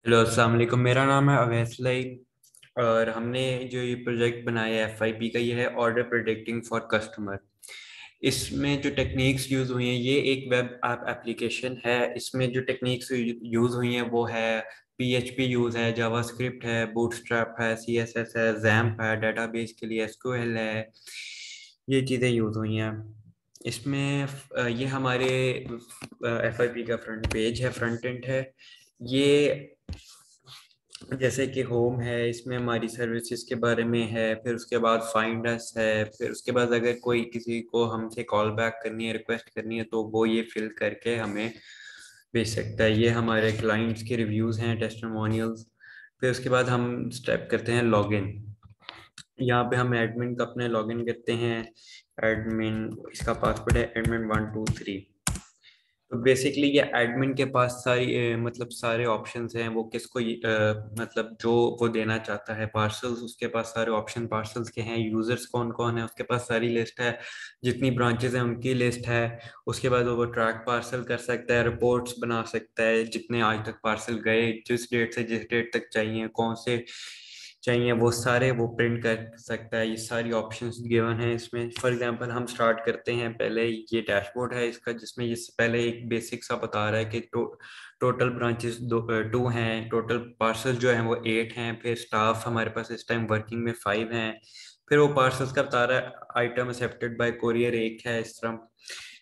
Hello अस्सलाम वालेकुम। मेरा नाम है अवैस लाई और हमने जो ये प्रोजेक्ट बनाया है एफआईपी का, ये है ऑर्डर प्रेडिक्टिंग फॉर कस्टमर। इसमें जो टेक्निक्स यूज़ हुई हैं, ये एक वेब ऐप एप्लीकेशन है। इसमें जो टेक्निक्स यूज़ हुई हैं वो है पीएचपी यूज़ है, जावास्क्रिप्ट है, बूटस्ट्रैप है, सीएसएस है, जैम्प है, डेटाबेस के लिए एसक्यूएल है। ये चीज़ें यूज़ हुई हैं इसमें। ये हमारे एफआईपी का फ्रंट पेज है, फ्रंट एंड है ये। जैसे कि होम है, इसमें हमारी सर्विसेज के बारे में है, फिर उसके बाद फाइंड अस है, फिर उसके बाद अगर कोई किसी को हमसे कॉल बैक करनी है, रिक्वेस्ट करनी है, तो वो ये फिल करके हमें भेज सकता है। ये हमारे क्लाइंट्स के रिव्यूज़ हैं, टेस्टिमोनियल्स। फिर उसके बाद हम स्टेप करते हैं लॉगिन। यहाँ पे हम एडमिन का अपने लॉगिन करते हैं। एडमिन, इसका पासवर्ड है admin123। तो बेसिकली ये एडमिन के पास सारी मतलब सारे ऑप्शंस हैं। वो किसको मतलब जो वो देना चाहता है पार्सल्स, उसके पास सारे ऑप्शन पार्सल्स के हैं। यूजर्स कौन कौन है, उसके पास सारी लिस्ट है। जितनी ब्रांचेस हैं उनकी लिस्ट है। उसके बाद वो ट्रैक पार्सल कर सकता है, रिपोर्ट्स बना सकता है, जितने आज तक पार्सल गए, जिस डेट से जिस डेट तक चाहिए, कौन से चाहिए, वो सारे वो प्रिंट कर सकता है। ये सारी ऑप्शंस गिवन है इसमें। फॉर एग्जांपल हम स्टार्ट करते हैं, पहले ये डैशबोर्ड है इसका, जिसमें ये पहले एक बेसिक सा बता रहा है कि टोटल ब्रांचेस 2 हैं, टोटल पार्सल जो हैं वो 8 हैं, फिर स्टाफ हमारे पास इस टाइम वर्किंग में 5 हैं। फिर वो पार्सल्स का बता रहा है, आइटम एक्सेप्टेड बाय कोरियर 1 है, इस तरह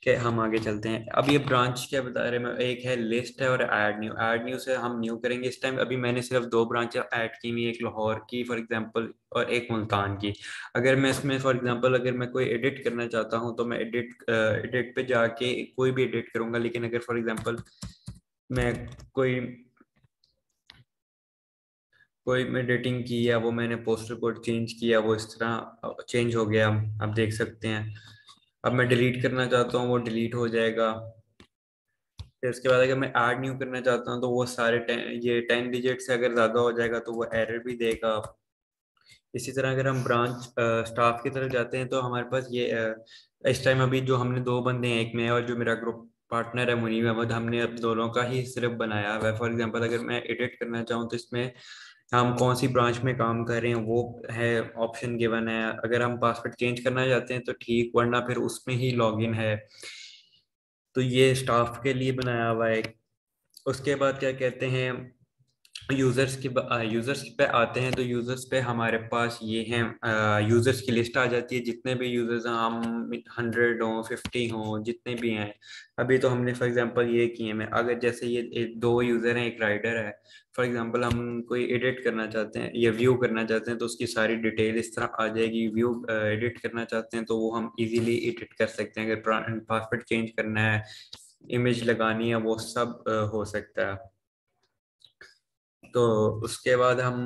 के। हम आगे चलते हैं। अब ये ब्रांच क्या बता रहे हैं, एक है लिस्ट है और ऐड न्यू से हम न्यू करेंगे इस टाइम। अभी मैंने सिर्फ 2 ब्रांच ऐड की हुई, एक लाहौर की फॉर एग्जांपल और एक मुल्तान की। अगर मैं इसमें फॉर एग्जांपल अगर मैं कोई एडिट करना चाहता हूँ तो मैं एडिट पे जाके कोई भी एडिट करूंगा। लेकिन अगर फॉर एग्जांपल मैं कोई कोई मैं एडिटिंग की या वो मैंने पोस्टर कोड चेंज किया, वो इस तरह चेंज हो गया, आप देख सकते हैं। अब मैं डिलीट करना चाहता हूँ, वो डिलीट हो जाएगा। फिर उसके बाद अगर मैं ऐड न्यू करना चाहता हूँ तो वो सारे ये 10 डिजिट से अगर ज़्यादा हो जाएगा तो वो एरर भी देगा। इसी तरह अगर हम ब्रांच स्टाफ की तरफ जाते हैं तो हमारे पास ये इस टाइम अभी जो हमने 2 बंदे हैं, एक मैं और जो मेरा ग्रुप पार्टनर है मुनीब अहमद, हमने अब दोनों का ही सिर्फ बनाया हुआ है। फॉर एग्जांपल अगर मैं एडिट करना चाहूँ तो इसमें हम कौन सी ब्रांच में काम कर रहे हैं वो है, ऑप्शन गिवन है। अगर हम पासवर्ड चेंज करना चाहते हैं तो ठीक, वरना फिर उसमें ही लॉगिन है। तो ये स्टाफ के लिए बनाया हुआ है। उसके बाद क्या कहते हैं, यूजर्स पे आते हैं। तो यूजर्स पे हमारे पास ये हैं, यूजर्स की लिस्ट आ जाती है, जितने भी यूजर्स हैं, हम 100 हों, 50 हों, जितने भी हैं। अभी तो हमने फॉर एग्जांपल ये किए हैं। अगर जैसे ये 2 यूजर हैं, एक राइडर है, फॉर एग्जांपल हम कोई एडिट करना चाहते हैं या व्यू करना चाहते हैं तो उसकी सारी डिटेल इस तरह आ जाएगी। व्यू एडिट करना चाहते हैं तो वो हम इजीली एडिट कर सकते हैं। अगर पासवर्ड चेंज करना है, इमेज लगानी है, वो सब हो सकता है। तो उसके बाद हम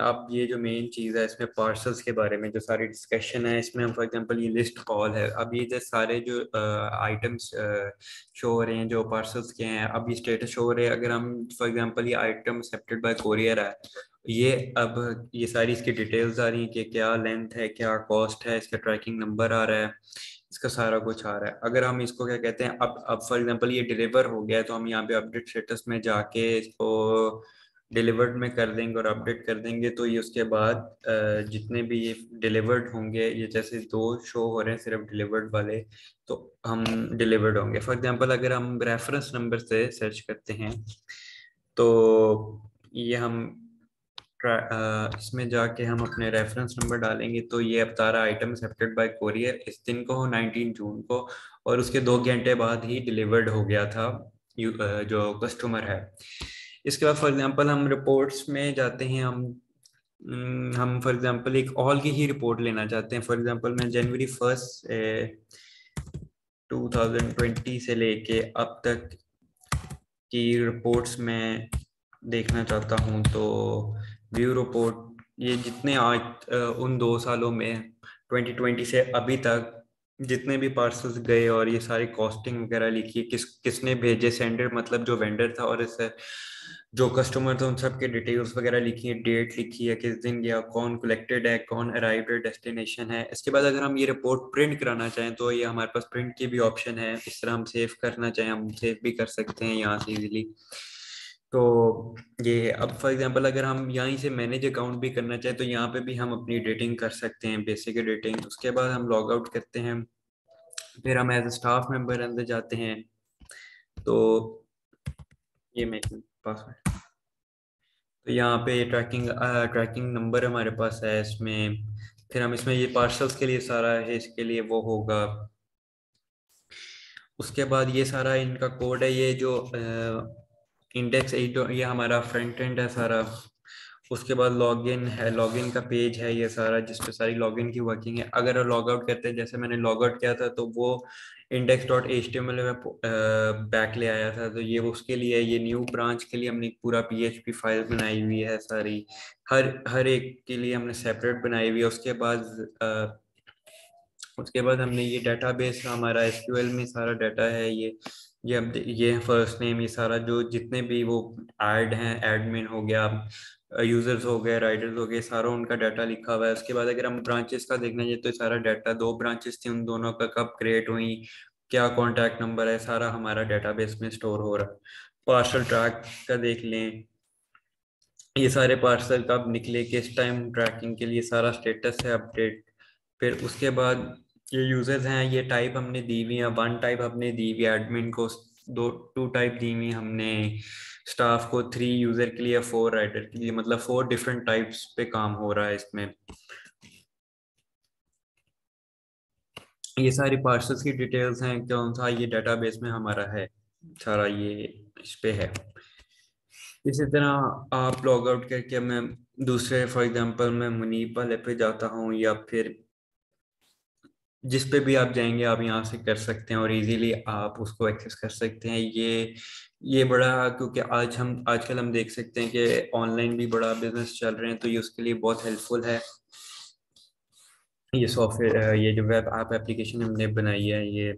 आप ये जो मेन चीज़ है इसमें पार्सल्स के बारे में जो सारी डिस्कशन है, इसमें हम फॉर एग्जांपल ये लिस्ट कॉल है। अब ये जो सारे जो आइटम्स शो हो रहे हैं जो पार्सल्स के हैं, अब ये स्टेटस शो हो रहे हैं। अगर हम फॉर एग्जांपल ये आइटम एक्सेप्टेड बाय कोरियर है, ये अब ये सारी इसकी डिटेल्स आ रही हैं कि क्या लेंथ है, क्या कॉस्ट है, इसका ट्रैकिंग नंबर आ रहा है, इसका सारा कुछ आ रहा है। अगर हम इसको क्या कहते हैं, अब फॉर एग्जांपल ये डिलीवर हो गया है तो हम यहाँ पे अपडेट स्टेटस में जाके इसको डिलीवर्ड में कर देंगे और अपडेट कर देंगे। तो ये उसके बाद जितने भी ये डिलीवर्ड होंगे, ये जैसे 2 शो हो रहे हैं सिर्फ डिलीवर्ड वाले, तो हम डिलीवर्ड होंगे। फॉर एग्जांपल अगर हम रेफरेंस नंबर से सर्च करते हैं तो ये हम इसमें जाके हम अपने रेफरेंस नंबर डालेंगे तो ये बता रहा आइटम एक्सेप्टेड बाय कोरियर इस दिन को 19 जून को, और उसके 2 घंटे बाद ही डिलीवर्ड हो गया था जो कस्टमर है। इसके बाद फॉर एग्जांपल हम रिपोर्ट्स में जाते हैं। हम फॉर एग्जांपल एक ऑल की ही रिपोर्ट लेना चाहते हैं। फॉर एग्जांपल मैं जनवरी 1 2020 से लेके अब तक की रिपोर्ट्स में देखना चाहता हूँ। तो व्यू रिपोर्ट, ये जितने आज उन 2 सालों में 2020 से अभी तक जितने भी पार्सल्स गए और ये सारी कॉस्टिंग वगैरह लिखी है, किसने भेजे, सेंडर मतलब जो वेंडर था, और इस जो कस्टमर थे उन सब के डिटेल्स वगैरह लिखी है, डेट लिखी है, किस दिन गया, कौन कलेक्टेड है, कौन अराइव्ड है, डेस्टिनेशन है। इसके बाद अगर हम ये रिपोर्ट प्रिंट कराना चाहें तो ये हमारे पास प्रिंट की भी ऑप्शन है। इस तरह हम सेव करना चाहें हम सेव भी कर सकते हैं यहाँ से इजीली। तो ये अब फॉर एग्जांपल अगर हम यहीं से मैनेज अकाउंट भी करना चाहें तो यहाँ पे भी हम अपनी एडिटिंग कर सकते हैं, बेसिक एडिटिंग। उसके बाद हम लॉग आउट करते हैं, फिर हम एज ए स्टाफ मेंबर अंदर जाते हैं। तो ये मेरे पासवर्ड, तो यहाँ पे ट्रैकिंग नंबर हमारे पास है इसमें। फिर हम इसमें ये पार्सल्स के लिए सारा है, इसके लिए वो होगा। उसके बाद ये सारा इनका कोड है, ये जो इंडेक्स एट ये हमारा फ्रंट एंड है सारा। उसके बाद लॉगिन है, लॉगिन का पेज है ये सारा, जिसपे सारी लॉगिन की वर्किंग है। अगर लॉग आउट करते हैं, जैसे मैंने लॉग आउट किया था तो वो index dot H T M L में बैक ले आया था, तो ये उसके लिए, ये न्यू ब्रांच के लिए हमने पूरा पीएचपी फाइल बनाई हुई है सारी, हर हर एक के लिए हमने सेपरेट बनाई हुई है। उसके बाद हमने ये डेटाबेस हमारा एसक्यूएल में सारा डाटा है, ये अब ये फर्स्ट नेम, ये सारा जो जितने भी वो ऐड हैं, एडमिन हो गया, यूजर्स हो गए, राइडर्स हो गए, सारा उनका डाटा लिखा हुआ है। उसके बाद अगर हम ब्रांचेस का देखना चाहिए तो सारा डाटा, 2 ब्रांचेस थी, उन दोनों का कब क्रिएट हुई, क्या कॉन्टैक्ट नंबर है, सारा हमारा डेटाबेस में स्टोर हो रहा है। पार्सल ट्रैक का देख लें, ये सारे पार्सल कब निकले, किस टाइम, ट्रैकिंग के लिए सारा स्टेटस है अपडेट। फिर उसके बाद ये यूजर्स हैं, ये टाइप हमने दी हुई है, 1 टाइप हमने दी हुई एडमिन को, 2 टाइप दी हुई हमने स्टाफ को, 3 यूजर के लिए, 4 राइडर के लिए, मतलब 4 डिफरेंट टाइप्स पे काम हो रहा है इसमें। ये सारी पार्सल्स की डिटेल्स हैं, कौन सा ये डेटाबेस में हमारा है सारा, ये इस पे है। इसी तरह आप लॉग आउट करके मैं दूसरे, फॉर एग्जांपल मैं मुनीब वाले पे जाता हूँ, या फिर जिस पे भी आप जाएंगे आप यहाँ से कर सकते हैं और इजीली आप उसको एक्सेस कर सकते हैं। ये बड़ा, क्योंकि आजकल हम देख सकते हैं कि ऑनलाइन भी बड़ा बिजनेस चल रहे हैं, तो ये उसके लिए बहुत हेल्पफुल है। ये सॉफ्टवेयर, ये जो वेब ऐप एप्लीकेशन हमने बनाई है, ये